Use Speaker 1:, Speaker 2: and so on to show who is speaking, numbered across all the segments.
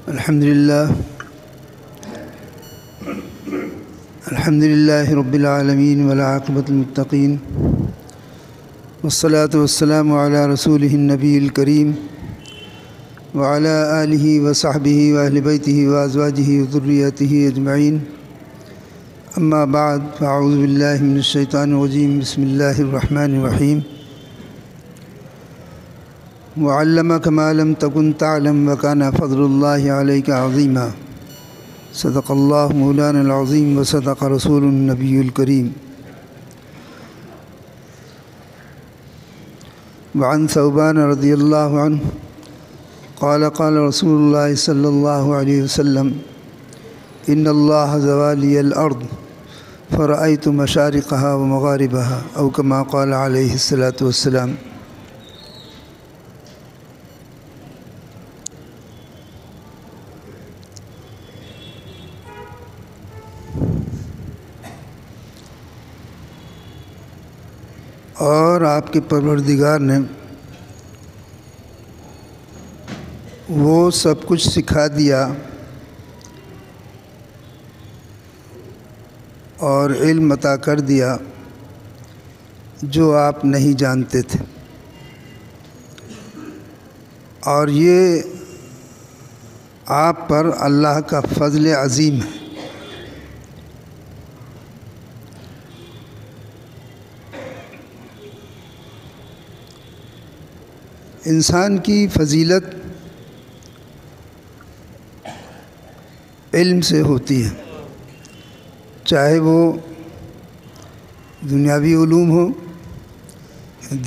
Speaker 1: الحمد لله رب العالمين والعاقبة للمتقين والصلاة والسلام على رسوله النبي الكريم وعلى آله وصحبه وأهل بيته وأزواجه وذريته أجمعين أما بعد فأعوذ بالله من الشيطان الرجيم بسم الله الرحمن الرحيم وعلمك ما لم تكن تعلم وكان فضل الله عليك عظيما صدق الله مولانا العظيم وصدق رسول النبي الكريم وعن ثوبان رضي الله عنه قال قال رسول الله صلى الله عليه وسلم إن الله زوى لي الأرض فرأيت مشارقها ومغاربها أو كما قال عليه الصلاة والسلام۔ اور آپ کے پروردگار نے وہ سب کچھ سکھا دیا اور علم عطا کر دیا جو آپ نہیں جانتے تھے، اور یہ آپ پر اللہ کا فضل عظیم ہے۔ انسان کی فضیلت علم سے ہوتی ہے، چاہے وہ دنیاوی علوم ہو،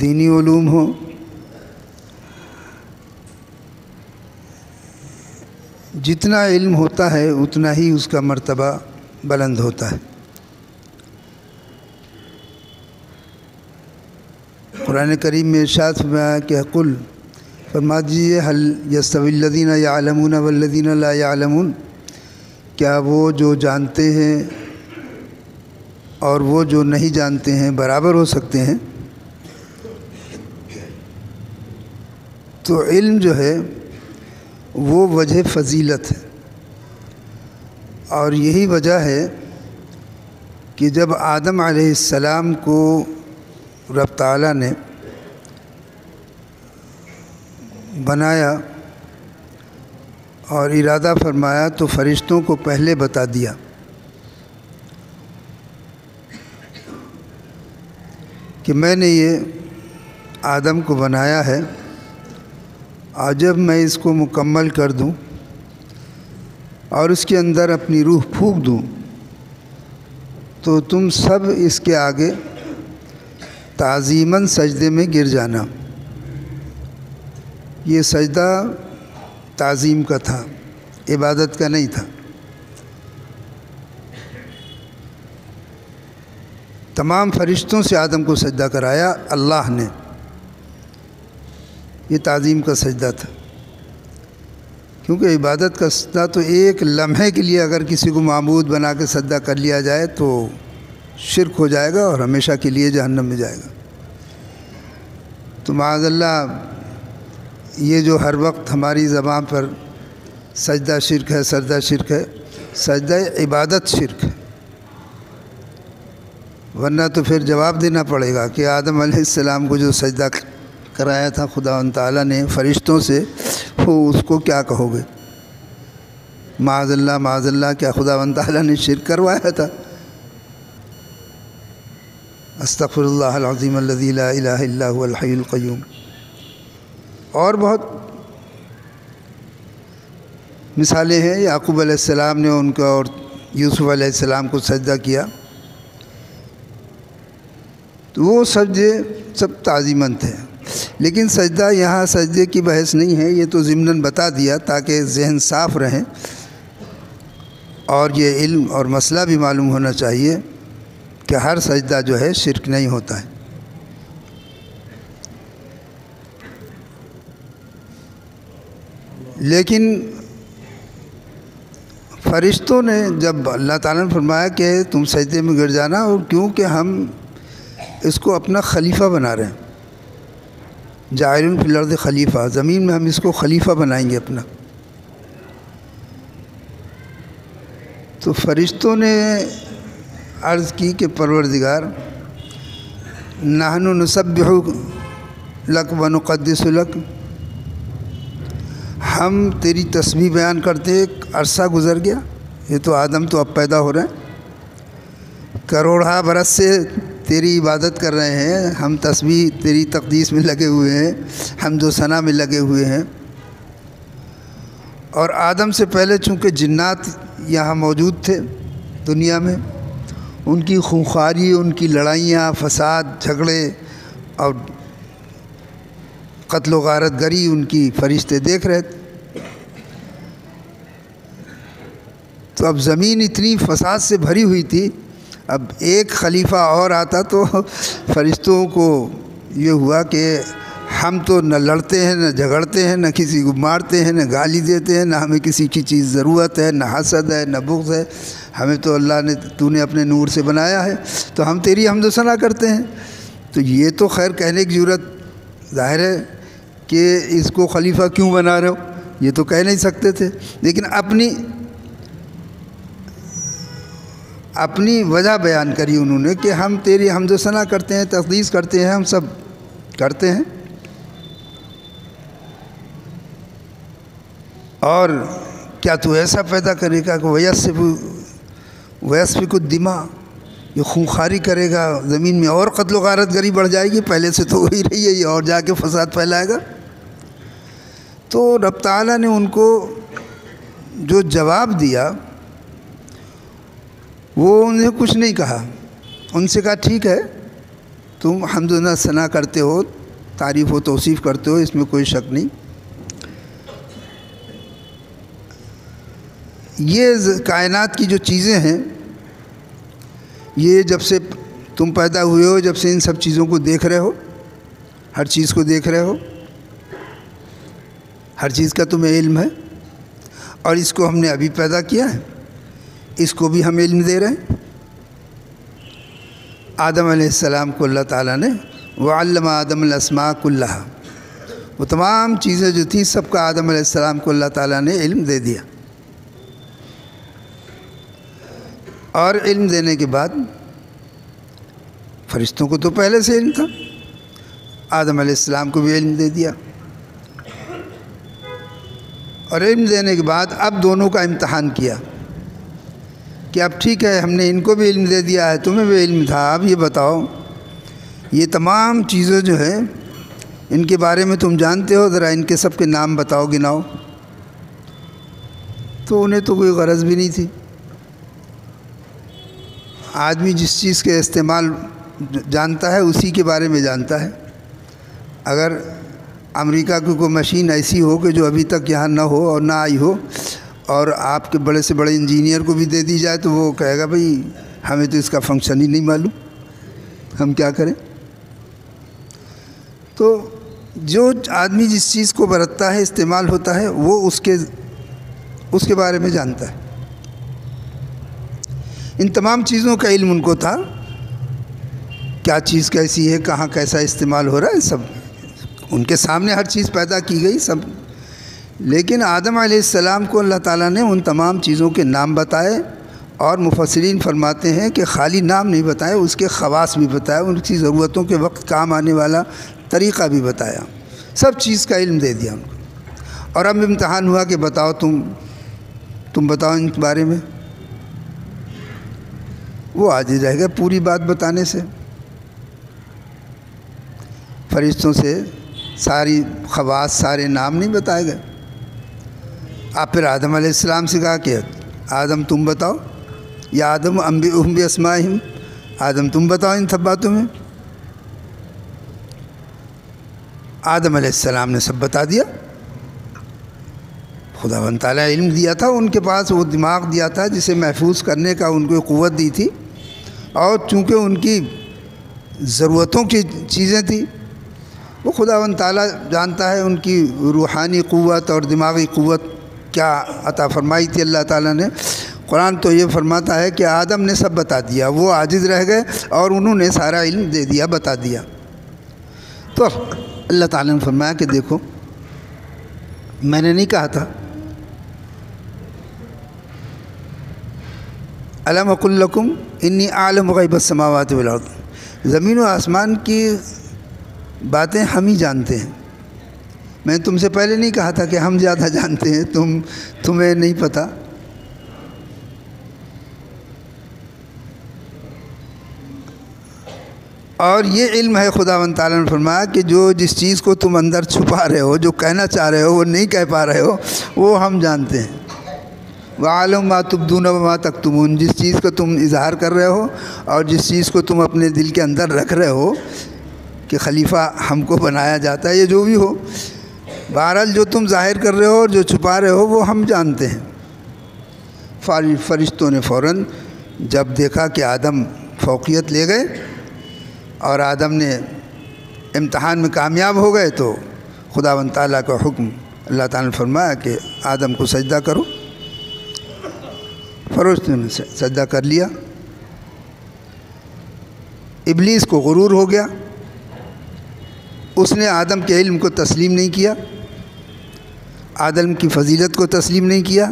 Speaker 1: دینی علوم ہو، جتنا علم ہوتا ہے اتنا ہی اس کا مرتبہ بلند ہوتا ہے۔ قرآن کریم میں ارشاد فرمایا کہ قل فرما دیجیے هل یستوی الذین یعلمون والذین لا یعلمون، کیا وہ جو جانتے ہیں اور وہ جو نہیں جانتے ہیں برابر ہو سکتے ہیں؟ تو علم جو ہے وہ وجہ فضیلت ہے، اور یہی وجہ ہے کہ جب آدم علیہ السلام کو رب تعالیٰ نے بنایا اور ارادہ فرمایا تو فرشتوں کو پہلے بتا دیا کہ میں نے یہ آدم کو بنایا ہے، اور جب میں اس کو مکمل کر دوں اور اس کے اندر اپنی روح پھونک دوں تو تم سب اس کے آگے تعظیماً سجدے میں گر جانا۔ یہ سجدہ تعظیم کا تھا، عبادت کا نہیں تھا۔ تمام فرشتوں سے آدم کو سجدہ کرایا اللہ نے، یہ تعظیم کا سجدہ تھا، کیونکہ عبادت کا سجدہ تو ایک لمحے کے لیے اگر کسی کو معبود بنا کے سجدہ کر لیا جائے تو شرک ہو جائے گا اور ہمیشہ کے لیے جہنم میں جائے گا۔ تو معاذ اللہ یہ جو ہر وقت ہماری زبان پر سجدہ شرک ہے، سجدہ شرک ہے، سجدہ عبادت شرک ہے، ورنہ تو پھر جواب دینا پڑے گا کہ آدم علیہ السلام کو جو سجدہ کرایا تھا خداوند تعالیٰ نے فرشتوں سے، وہ اس کو کیا کہو گے؟ معاذ اللہ کیا خداوند تعالیٰ نے شرک کروایا تھا؟ استغفر اللہ العظیم الذی لا الہ الا هو الحی القیوم۔ اور بہت مثالیں ہیں۔ یعقوب علیہ السلام نے ان کا اور یوسف علیہ السلام کو سجدہ کیا، تو وہ سجدے سب تعظیماً تھے، لیکن سجدہ یہاں سجدے کی بحث نہیں ہے، یہ تو ضمناً بتا دیا تاکہ ذہن صاف رہیں، اور یہ علم اور مسئلہ بھی معلوم ہونا چاہیے کہ ہر سجدہ جو ہے شرک نہیں ہوتا ہے۔ لیکن فرشتوں نے جب اللہ تعالیٰ نے فرمایا کہ تم سجدے میں گر جانا، اور کیونکہ ہم اس کو اپنا خلیفہ بنا رہے ہیں، جاعل فی الارض خلیفہ، زمین میں ہم اس کو خلیفہ بنائیں گے اپنا، تو فرشتوں نے عرض کی کہ پروردگار، نحن نسبح لک و نقدس لک، ہم تیری تسبیح بیان کرتے، ایک عرصہ گزر گیا، یہ تو آدم تو اب پیدا ہو رہے ہیں، کروڑہ برس سے تیری عبادت کر رہے ہیں، ہم تسبیح تیری تقدیس میں لگے ہوئے ہیں، حمد و ثنا میں لگے ہوئے ہیں۔ اور آدم سے پہلے چونکہ جنات یہاں موجود تھے دنیا میں، ان کی خونخواری، ان کی لڑائیاں، فساد، جھگڑے اور قتل و غارت گری ان کی فرشتے دیکھ رہے تھے۔ تو اب زمین اتنی فساد سے بھری ہوئی تھی، اب ایک خلیفہ اور آتا تو فرشتوں کو یہ ہوا کہ ہم تو نہ لڑتے ہیں، نہ جھگڑتے ہیں، نہ کسی کو مارتے ہیں، نہ گالی دیتے ہیں، نہ ہمیں کسی کی چیز ضرورت ہے، نہ حسد ہے، نہ بغض ہے، ہمیں تو اللہ نے، تو نے اپنے نور سے بنایا ہے، تو ہم تیری حمد و ثنا کرتے ہیں۔ تو یہ تو خیر کہنے کی ضرورت ظاہر ہے کہ اس کو خلیفہ کیوں بنا رہے ہو، یہ تو کہہ نہیں سکتے تھے، لیکن اپنی وجہ بیان کری انہوں نے کہ ہم تیری حمد و ثنا کرتے ہیں، تقدیس کرتے ہیں، ہم سب کرتے ہیں۔ اور کیا تو ایسا پیدا کرے گا کہ ویسفک الدماء، یہ خونخواری کرے گا، زمین میں اور قتل و غارت گری بڑھ جائے گی، پہلے سے تو وہی رہی ہے، یہ اور جا کے فساد پھیلائے گا۔ تو رب تعالیٰ نے ان کو جو جواب دیا وہ انہیں کچھ نہیں کہا، ان سے کہا ٹھیک ہے، تم حمد و ثنا کرتے ہو، تعریف و توصیف کرتے ہو، اس میں کوئی شک نہیں۔ یہ کائنات کی جو چیزیں ہیں، یہ جب سے تم پیدا ہوئے ہو، جب سے ان سب چیزوں کو دیکھ رہے ہو، ہر چیز کو دیکھ رہے ہو، ہر چیز کا تمہیں علم ہے، اور اس کو ہم نے ابھی پیدا کیا ہے، اس کو بھی ہم علم دے رہے ہیں۔ آدم علیہ السلام کو اللہ تعالیٰ نے وَعَلَّمَ آدَمَ الْأَسْمَاءَ كُلَّهَا، وہ تمام چیزیں جو تھیں سب کا آدم علیہ السلام کو اللہ تعالیٰ نے علم دے دیا۔ اور علم دینے کے بعد فرشتوں کو تو پہلے سے علم تھا، آدم علیہ السلام کو بھی علم دے دیا، اور علم دینے کے بعد اب دونوں کا امتحان کیا کہ اب ٹھیک ہے، ہم نے ان کو بھی علم دے دیا ہے، تمہیں بھی علم تھا، اب یہ بتاؤ یہ تمام چیزیں جو ہیں ان کے بارے میں تم جانتے ہو، ذرا ان کے سب کے نام بتاؤ، گناؤ۔ تو انہیں تو کوئی غرض بھی نہیں تھی، آدمی جس چیز کے استعمال جانتا ہے اسی کے بارے میں جانتا ہے۔ اگر امریکہ کی کوئی مشین ایسی ہو کہ جو ابھی تک یہاں نہ ہو اور نہ آئی ہو، اور آپ کے بڑے سے بڑے انجینئر کو بھی دے دی جائے، تو وہ کہے گا بھئی ہمیں تو اس کا فنکشن ہی نہیں معلوم، ہم کیا کریں۔ تو جو آدمی جس چیز کو برتتا ہے، استعمال ہوتا ہے، وہ اس کے بارے میں جانتا ہے۔ ان تمام چیزوں کا علم ان کو تھا، کیا چیز کیسی ہے، کہاں کیسا استعمال ہو رہا ہے، سب ان کے سامنے ہر چیز پیدا کی گئی سب۔ لیکن آدم علیہ السلام کو اللہ تعالیٰ نے ان تمام چیزوں کے نام بتائے، اور مفسرین فرماتے ہیں کہ خالی نام نہیں بتائے، اس کے خواص بھی بتایا، ان کی ضرورتوں کے وقت کام آنے والا طریقہ بھی بتایا، سب چیز کا علم دے دیا ان کو۔ اور اب امتحان ہوا کہ بتاؤ تم بتاؤ ان کے بارے میں۔ وہ عاجز رہ گئے پوری بات بتانے سے، فرشتوں سے ساری خواص، سارے نام نہیں بتائے گئے۔ آپ پھر آدم علیہ السلام سے کہا کہ آدم تم بتاؤ، یا آدم انبئہم باسمائہم، آدم تم بتاؤ ان سب باتوں میں۔ آدم علیہ السلام نے سب بتا دیا۔ خداوند تعالیٰ علم دیا تھا، ان کے پاس وہ دماغ دیا تھا جسے محفوظ کرنے کا ان کو قوت دی تھی، اور چونکہ ان کی ضرورتوں کی چیزیں تھیں، وہ خداوند تعالیٰ جانتا ہے ان کی روحانی قوت اور دماغی قوت کیا عطا فرمائی تھی اللہ تعالیٰ نے۔ قرآن تو یہ فرماتا ہے کہ آدم نے سب بتا دیا، وہ عاجز رہ گئے اور انہوں نے سارا علم دے دیا، بتا دیا۔ تو اللہ تعالیٰ نے فرمایا کہ دیکھو میں نے نہیں کہا تھا، الم اقل لکم انی اعلم غیب السماوات والارض، زمین و آسمان کی باتیں ہم ہی جانتے ہیں۔ میں تم سے پہلے نہیں کہا تھا کہ ہم زیادہ جانتے ہیں، تمہیں نہیں پتہ۔ اور یہ علم ہے، خداوند تعالیٰ نے فرمایا کہ جو جس چیز کو تم اندر چھپا رہے ہو، جو کہنا چاہ رہے ہو وہ نہیں کہہ پا رہے ہو، وہ ہم جانتے ہیں۔ وَعَلَمُ مَا تُبْدُونَ وَمَا تَكْتُمُونَ، جس چیز کو تم اظہار کر رہے ہو اور جس چیز کو تم اپنے دل کے اندر رکھ رہے ہو کہ خلیفہ ہم کو بنایا جاتا ہے، یہ جو بھی ہو، بہرحال جو تم ظاہر کر رہے ہو اور جو چھپا رہے ہو وہ ہم جانتے ہیں۔ فرشتوں نے فوراً جب دیکھا کہ آدم فوقیت لے گئے اور آدم نے امتحان میں کامیاب ہو گئے، تو خداوند تعالیٰ کا حکم، اللہ تعالیٰ نے فرمایا کہ آدم کو سجدہ کرو۔ فرشتوں نے سجدہ کر لیا۔ ابلیس کو غرور ہو گیا، اس نے آدم کے علم کو تسلیم نہیں کیا، آدم کی فضیلت کو تسلیم نہیں کیا،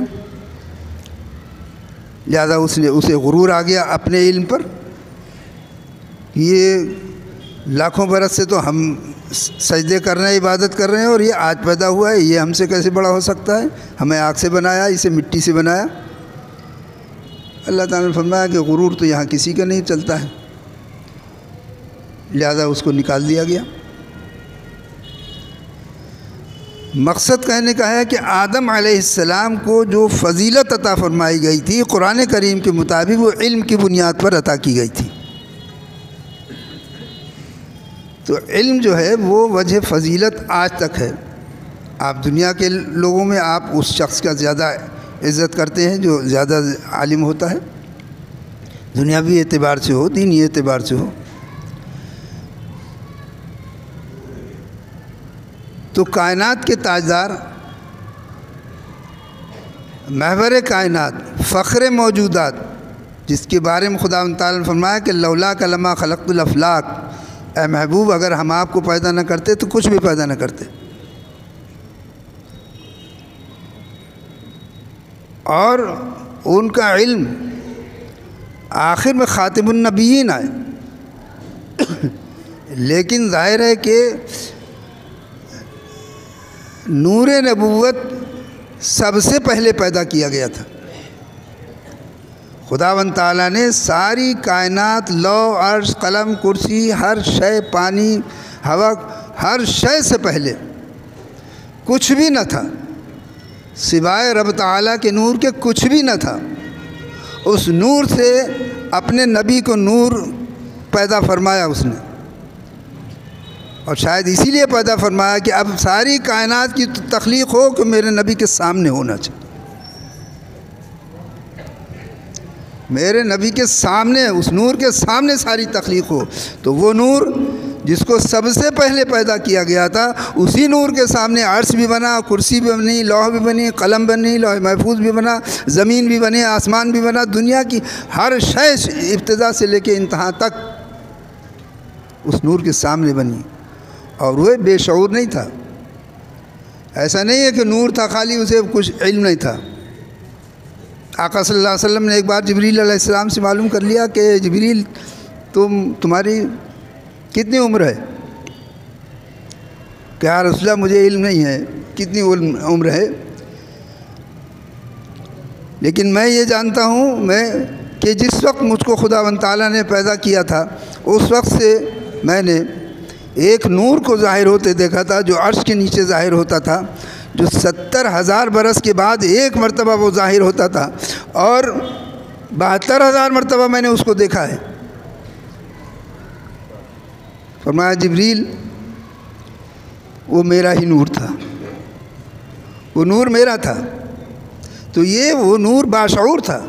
Speaker 1: لہذا اسے غرور آ گیا اپنے علم پر۔ یہ لاکھوں برس سے تو ہم سجدے کر رہے ہیں، عبادت کر رہے ہیں، اور یہ آج پیدا ہوا ہے، یہ ہم سے کیسے بڑا ہو سکتا ہے؟ ہمیں آگ سے بنایا، اسے مٹی سے بنایا۔ اللہ تعالیٰ نے فرمایا کہ غرور تو یہاں کسی کا نہیں چلتا ہے، لہذا اس کو نکال دیا گیا۔ مقصد کہنے کا ہے کہ آدم علیہ السلام کو جو فضیلت عطا فرمائی گئی تھی قرآن کریم کے مطابق، وہ علم کی بنیاد پر عطا کی گئی تھی۔ تو علم جو ہے وہ وجہ فضیلت آج تک ہے۔ آپ دنیا کے لوگوں میں آپ اس شخص کا زیادہ عزت کرتے ہیں جو زیادہ عالم ہوتا ہے، دنیاوی اعتبار سے ہو، دینی اعتبار سے ہو۔ تو کائنات کے تاجدار، محور کائنات، فخر موجودات، جس کے بارے میں خداوند تعالیٰ نے فرمایا کہ لولاک لما خلقت الافلاک، اے محبوب اگر ہم آپ کو پیدا نہ کرتے تو کچھ بھی پیدا نہ کرتے۔ اور ان کا علم آخر میں خاتم النبیین آئے، لیکن ظاہر ہے کہ نور نبوت سب سے پہلے پیدا کیا گیا تھا۔ خداوند تعالیٰ نے ساری کائنات، لوح، عرش، قلم، کرسی، ہر شے، پانی، ہوا، ہر شے سے پہلے کچھ بھی نہ تھا، سوائے رب تعالیٰ کے نور کے کچھ بھی نہ تھا۔ اس نور سے اپنے نبی کو نور پیدا فرمایا اس نے، اور شاید اسی لیے پیدا فرمایا کہ اب ساری کائنات کی تخلیق ہو کہ میرے نبی کے سامنے ہونا چاہیے، میرے نبی کے سامنے، اس نور کے سامنے ساری تخلیق ہو۔ تو وہ نور جس کو سب سے پہلے پیدا کیا گیا تھا، اسی نور کے سامنے عرش بھی بنا، کرسی بھی بنی، لوح بھی بنی، قلم بنی، لوح محفوظ بھی بنا، زمین بھی بنی، آسمان بھی بنا، دنیا کی ہر شے ابتدا سے لے کے انتہا تک اس نور کے سامنے بنی، اور وہ بے شعور نہیں تھا۔ ایسا نہیں ہے کہ نور تھا خالی، اسے کچھ علم نہیں تھا۔ آقا صلی اللہ علیہ وسلم نے ایک بار جبریل علیہ السلام سے معلوم کر لیا کہ جبریل تمہاری کتنی عمر ہے؟ کہ یا رسول اللہ مجھے علم نہیں ہے کتنی عمر ہے، لیکن میں یہ جانتا ہوں کہ جس وقت مجھ کو خداوند تعالیٰ نے پیدا کیا تھا اس وقت سے میں نے ایک نور کو ظاہر ہوتے دیکھا تھا جو عرش کے نیچے ظاہر ہوتا تھا، جو 70,000 برس کے بعد ایک مرتبہ وہ ظاہر ہوتا تھا، اور 72,000 مرتبہ میں نے اس کو دیکھا ہے۔ فرمایا جبریل وہ میرا ہی نور تھا، وہ نور میرا تھا۔ تو یہ وہ نور باشعور تھا،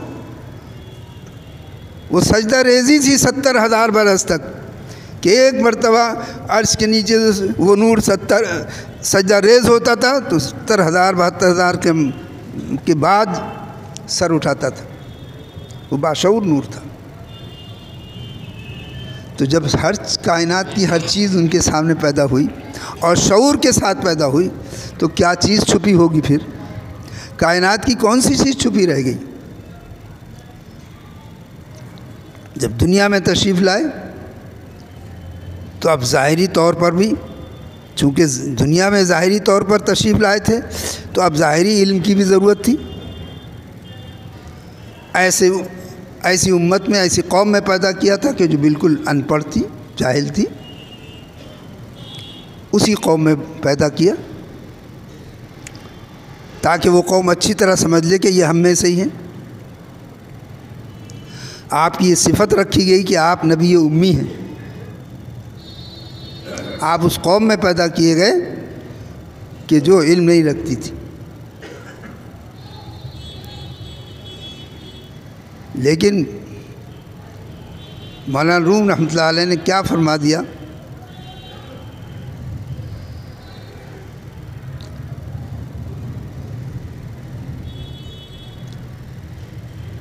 Speaker 1: وہ سجدہ ریزی تھی 70,000 برس تک، کہ ایک مرتبہ عرش کے نیچے وہ نور سجدہ ریز ہوتا تھا تو 70,000 72,000 کے بعد سر اٹھاتا تھا، وہ باشعور نور تھا۔ تو جب ہر کائنات کی ہر چیز ان کے سامنے پیدا ہوئی اور شعور کے ساتھ پیدا ہوئی، تو کیا چیز چھپی ہوگی؟ پھر کائنات کی کون سی چیز چھپی رہ گئی؟ جب دنیا میں تشریف لائے تو اب ظاہری طور پر بھی، چونکہ دنیا میں ظاہری طور پر تشریف لائے تھے تو اب ظاہری علم کی بھی ضرورت تھی۔ ایسی امت میں، ایسی قوم میں پیدا کیا تھا کہ جو بالکل ان پڑھ تھی، جاہل تھی، اسی قوم میں پیدا کیا تاکہ وہ قوم اچھی طرح سمجھ لے کہ یہ ہم میں سے ہی ہیں۔ آپ کی یہ صفت رکھی گئی کہ آپ نبی امی ہیں۔ آپ اس قوم میں پیدا کیے گئے کہ جو علم نہیں رکھتی تھی، لیکن مولانا روم رحمۃ اللہ علیہ نے کیا فرما دیا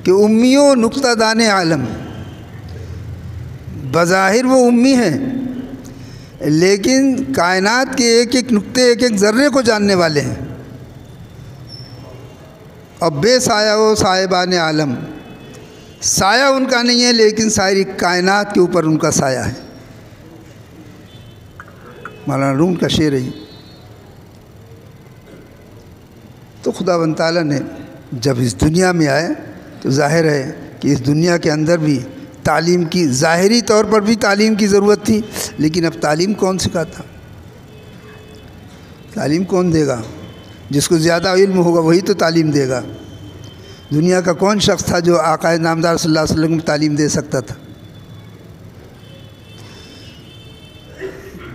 Speaker 1: کہ امیوں نقطہ دان عالم، بظاہر وہ امی ہیں لیکن کائنات کے ایک ایک نقطے، ایک ایک ذرے کو جاننے والے ہیں، اور بے سایہ وہ صاحبان عالم، سایہ ان کا نہیں ہے لیکن ساری کائنات کے اوپر ان کا سایہ ہے۔ مولانا روم کا شعر ہے۔ تو خداوند تعالیٰ نے جب اس دنیا میں آئے تو ظاہر ہے کہ اس دنیا کے اندر بھی تعلیم کی، ظاہری طور پر بھی تعلیم کی ضرورت تھی، لیکن اب تعلیم کون سکھاتا؟ تعلیم کون دے گا؟ جس کو زیادہ علم ہوگا وہی تو تعلیم دے گا۔ دنیا کا کون شخص تھا جو آقا نامدار صلی اللہ علیہ وسلم کو تعلیم دے سکتا تھا؟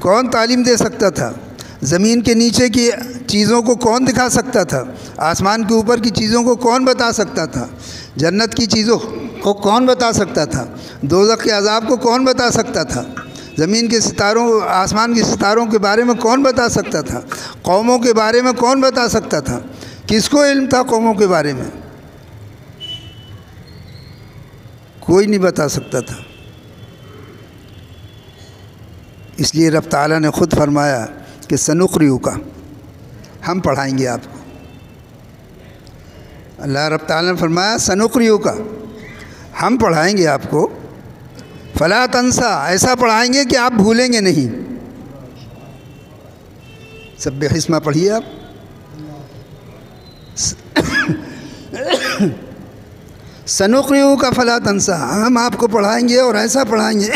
Speaker 1: کون تعلیم دے سکتا تھا؟ زمین کے نیچے کی چیزوں کو کون دکھا سکتا تھا؟ آسمان کے اوپر کی چیزوں کو کون بتا سکتا تھا؟ جنت کی چیزوں کو کون بتا سکتا تھا؟ دوزخ کے عذاب کو کون بتا سکتا تھا؟ زمین کے ستاروں، آسمان کے ستاروں کے بارے میں کون بتا سکتا تھا؟ قوموں کے بارے میں کون بتا سکتا تھا؟ کس کو علم تھا قوموں کے بارے میں؟ کوئی نہیں بتا سکتا تھا۔ اس لیے رب تعالیٰ نے خود فرمایا کہ سنقرئک، ہم پڑھائیں گے آپ کو۔ اللہ رب تعالیٰ نے فرمایا سنقرئک، ہم پڑھائیں گے آپ کو، فلا تنسا، ایسا پڑھائیں گے کہ آپ بھولیں گے نہیں۔ سبح اسمہ پڑھیے آپ۔ سنقرئک فلا تنسا، ہم آپ کو پڑھائیں گے اور ایسا پڑھائیں گے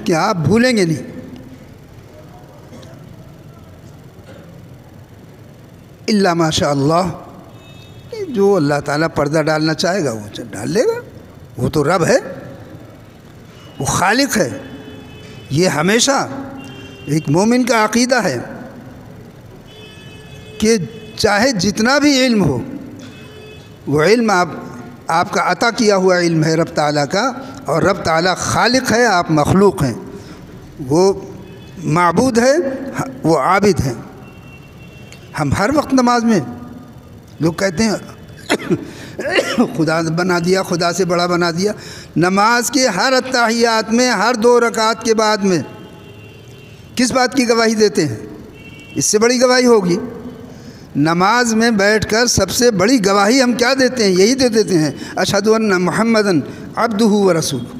Speaker 1: کہ آپ بھولیں گے نہیں۔ الا ماشاء اللہ، جو اللہ تعالیٰ پردہ ڈالنا چاہے گا وہ ڈال لے گا، وہ تو رب ہے، وہ خالق ہے۔ یہ ہمیشہ ایک مومن کا عقیدہ ہے کہ چاہے جتنا بھی علم ہو، وہ علم آپ کا عطا کیا ہوا علم ہے رب تعالیٰ کا، اور رب تعالیٰ خالق ہے، آپ مخلوق ہیں۔ وہ معبود ہے، وہ عابد ہیں۔ ہم ہر وقت نماز میں لوگ کہتے ہیں خدا بنا دیا، خدا سے بڑا بنا دیا۔ نماز کے ہر اتحیات میں، ہر 2 رکعت کے بعد میں کس بات کی گواہی دیتے ہیں؟ اس سے بڑی گواہی ہوگی؟ نماز میں بیٹھ کر سب سے بڑی گواہی ہم کیا دیتے ہیں؟ یہی دے دیتے ہیں، اشہد ان محمدً عبدہ و رسولہ،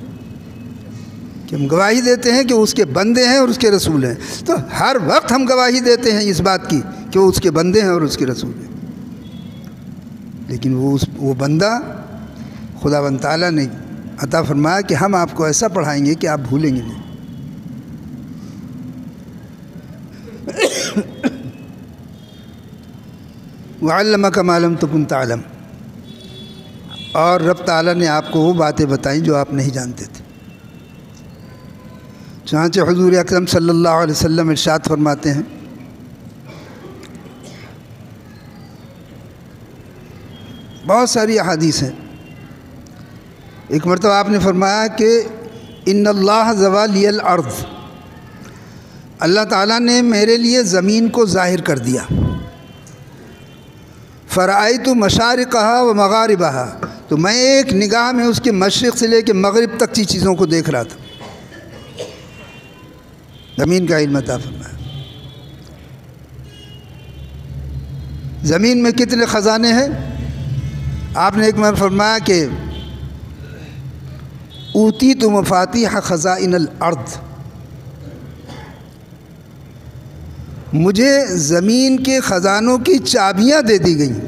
Speaker 1: کہ ہم گواہی دیتے ہیں کہ اس کے بندے ہیں اور اس کے رسول ہیں۔ تو ہر وقت ہم گواہی دیتے ہیں اس بات کی کہ وہ اس کے بندے ہیں اور اس کے رسول ہیں، لیکن وہ بندہ خداوند تعالیٰ نے عطا فرمایا کہ ہم آپ کو ایسا پڑھائیں گے کہ آپ بھولیں گے نہیں۔ وَعَلَّمَكَ مَا لَمْ تَكُنْ تَعْلَمْ، اور رب تعالیٰ نے آپ کو وہ باتیں بتائیں جو آپ نہیں جانتے تھے۔ چنانچہ حضور اکرم صلی اللہ علیہ وسلم ارشاد فرماتے ہیں، بہت ساری احادیث ہیں۔ ایک مرتبہ آپ نے فرمایا کہ ان اللہ زوالی الارض، اللہ تعالیٰ نے میرے لیے زمین کو ظاہر کر دیا۔ فرأیت مشارقہا و مغاربہا، تو میں ایک نگاہ میں اس کے مشرق سے لے کے مغرب تک کی چیزوں کو دیکھ رہا تھا۔ زمین کا علم عطا فرمایا۔ زمین میں کتنے خزانے ہیں؟ آپ نے ایک بار فرمایا کہ اوتیت مفاتیح خزائن الارض، مجھے زمین کے خزانوں کی چابیاں دے دی گئیں۔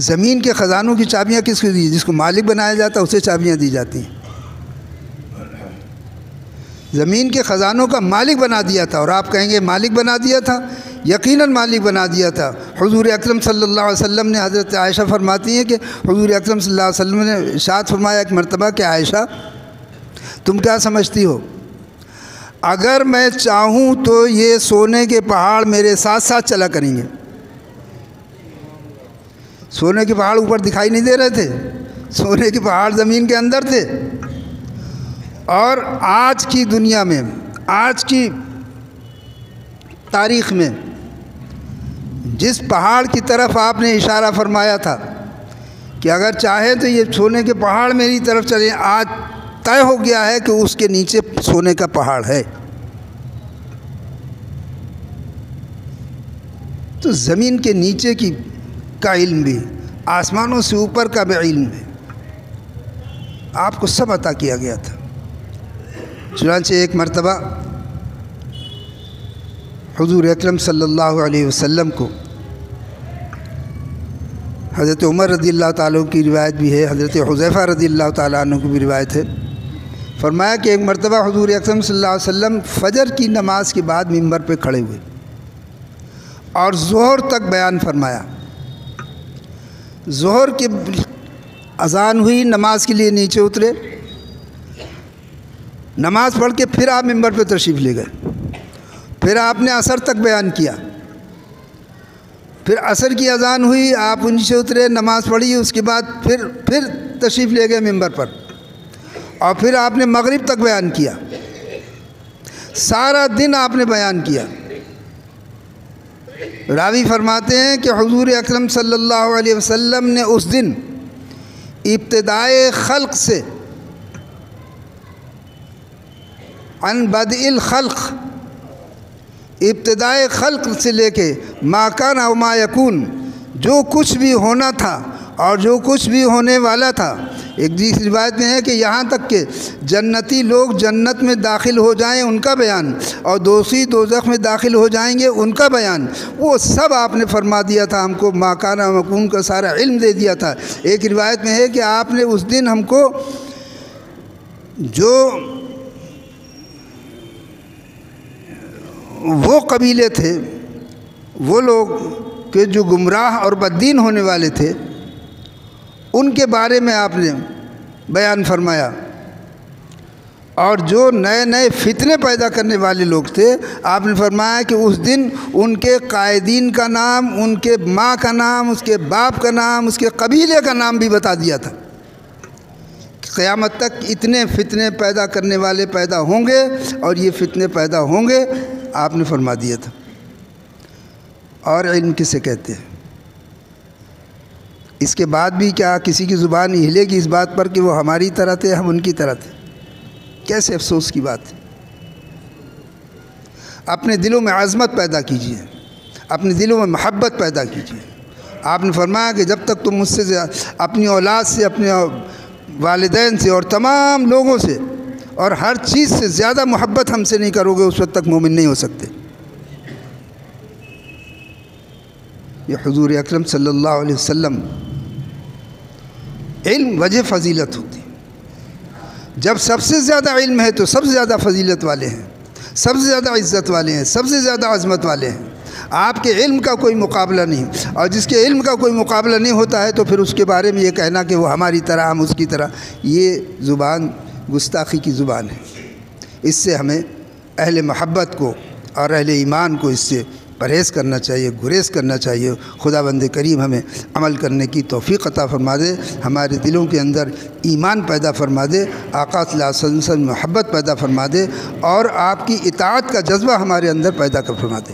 Speaker 1: زمین کے خزانوں کی چابیاں کس کو دی؟ جس کو مالک بنایا جاتا ہے اسے چابیاں دی جاتی ہیں۔ زمین کے خزانوں کا مالک بنا دیا تھا، اور آپ کہیں گے مالک بنا دیا تھا، یقیناً مالک بنا دیا تھا۔ حضور اکرم صلی اللہ علیہ وسلم نے، حضرت عائشہ فرماتی ہیں کہ حضور اکرم صلی اللہ علیہ وسلم نے ارشاد فرمایا ایک مرتبہ کہ عائشہ تم کیا سمجھتی ہو، اگر میں چاہوں تو یہ سونے کے پہاڑ میرے ساتھ ساتھ چلا کریں گے۔ سونے کے پہاڑ اوپر دکھائی نہیں دے رہے تھے، سونے کے پہاڑ زمین کے اندر تھے۔ اور آج کی دنیا میں، آج کی تاریخ میں جس پہاڑ کی طرف آپ نے اشارہ فرمایا تھا کہ اگر چاہے تو یہ سونے کے پہاڑ میری طرف چلیں، آج طے ہو گیا ہے کہ اس کے نیچے سونے کا پہاڑ ہے۔ تو زمین کے نیچے کا علم بھی، آسمانوں سے اوپر کا بھی علم ہے، آپ کو سب عطا کیا گیا تھا۔ چنانچہ ایک مرتبہ حضور اکرم صلی اللہ علیہ وسلم کو، حضرت عمر رضی اللہ تعالیٰ کی روایت بھی ہے، حضرت حذیفہ رضی اللہ تعالیٰ عنہ کی بھی روایت ہے، فرمایا کہ ایک مرتبہ حضور اکرم صلی اللہ علیہ وسلم فجر کی نماز کے بعد ممبر پہ کھڑے ہوئے اور ظہر تک بیان فرمایا۔ ظہر کی اذان ہوئی، نماز کے لیے نیچے اترے، نماز پڑھ کے پھر آپ ممبر پہ تشریف لے گئے، پھر آپ نے عصر تک بیان کیا، پھر عصر کی اذان ہوئی، آپ نیچے اترے، نماز پڑھی، اس کے بعد پھر تشریف لے گئے ممبر پر، اور پھر آپ نے مغرب تک بیان کیا، سارا دن آپ نے بیان کیا۔ راوی فرماتے ہیں کہ حضور اکرم صلی اللہ علیہ وسلم نے اس دن ابتدائے خلق سے، عن بدء الخلق، ابتدائے خلق سے لے کے ما کان و ما یکون، جو کچھ بھی ہونا تھا اور جو کچھ بھی ہونے والا تھا، ایک دوسری روایت میں ہے کہ یہاں تک کہ جنتی لوگ جنت میں داخل ہو جائیں ان کا بیان، اور دوسری دوزخ میں داخل ہو جائیں گے ان کا بیان، وہ سب آپ نے فرما دیا تھا، ہم کو ما کان و مکون کا سارا علم دے دیا تھا۔ ایک روایت میں ہے کہ آپ نے اس دن ہم کو جو وہ قبیلے تھے، وہ لوگ کہ جو گمراہ اور بددین ہونے والے تھے، ان کے بارے میں آپ نے بیان فرمایا، اور جو نئے نئے فتنے پیدا کرنے والے لوگ تھے، آپ نے فرمایا کہ اس دن ان کے قائدین کا نام، ان کے ماں کا نام، اس کے باپ کا نام، اس کے قبیلے کا نام بھی بتا دیا تھا۔ قیامت تک اتنے فتنے پیدا کرنے والے پیدا ہوں گے، اور یہ فتنے پیدا ہوں گے، آپ نے فرما دیا تھا۔ اور علم کسے کہتے ہیں؟ اس کے بعد بھی کیا کسی کی زبان ہلے گی اس بات پر کہ وہ ہماری طرح تھے، ہم ان کی طرح تھے؟ کیسے افسوس کی بات ہے۔ اپنے دلوں میں عظمت پیدا کیجیے، اپنے دلوں میں محبت پیدا کیجیے۔ آپ نے فرمایا کہ جب تک تم مجھ سے، اپنی اولاد سے، اپنے والدین سے اور تمام لوگوں سے اور ہر چیز سے زیادہ محبت ہم سے نہیں کرو گے، اس وقت تک مومن نہیں ہو سکتے۔ یہ حضور اکرم صلی اللہ علیہ وسلم، علم وجہ فضیلت ہوتی ہے۔ جب سب سے زیادہ علم ہے تو سب سے زیادہ فضیلت والے ہیں، سب سے زیادہ عزت والے ہیں، سب سے زیادہ عظمت والے ہیں۔ آپ کے علم کا کوئی مقابلہ نہیں، اور جس کے علم کا کوئی مقابلہ نہیں ہوتا ہے تو پھر اس کے بارے میں یہ کہنا کہ وہ ہماری طرح، ہم اس کی طرح، یہ زبان گستاخی کی زبان ہے۔ اس سے ہمیں اہل محبت کو اور اہل ایمان کو اس سے پرہیز کرنا چاہیے، گریز کرنا چاہیے۔ خدا بند کریم ہمیں عمل کرنے کی توفیق عطا فرما دے، ہمارے دلوں کے اندر ایمان پیدا فرما دے، آقا صلی اللہ علیہ وسلم محبت پیدا فرما دے، اور آپ کی اطاعت کا جذبہ ہمارے اندر پیدا کر فرما دے۔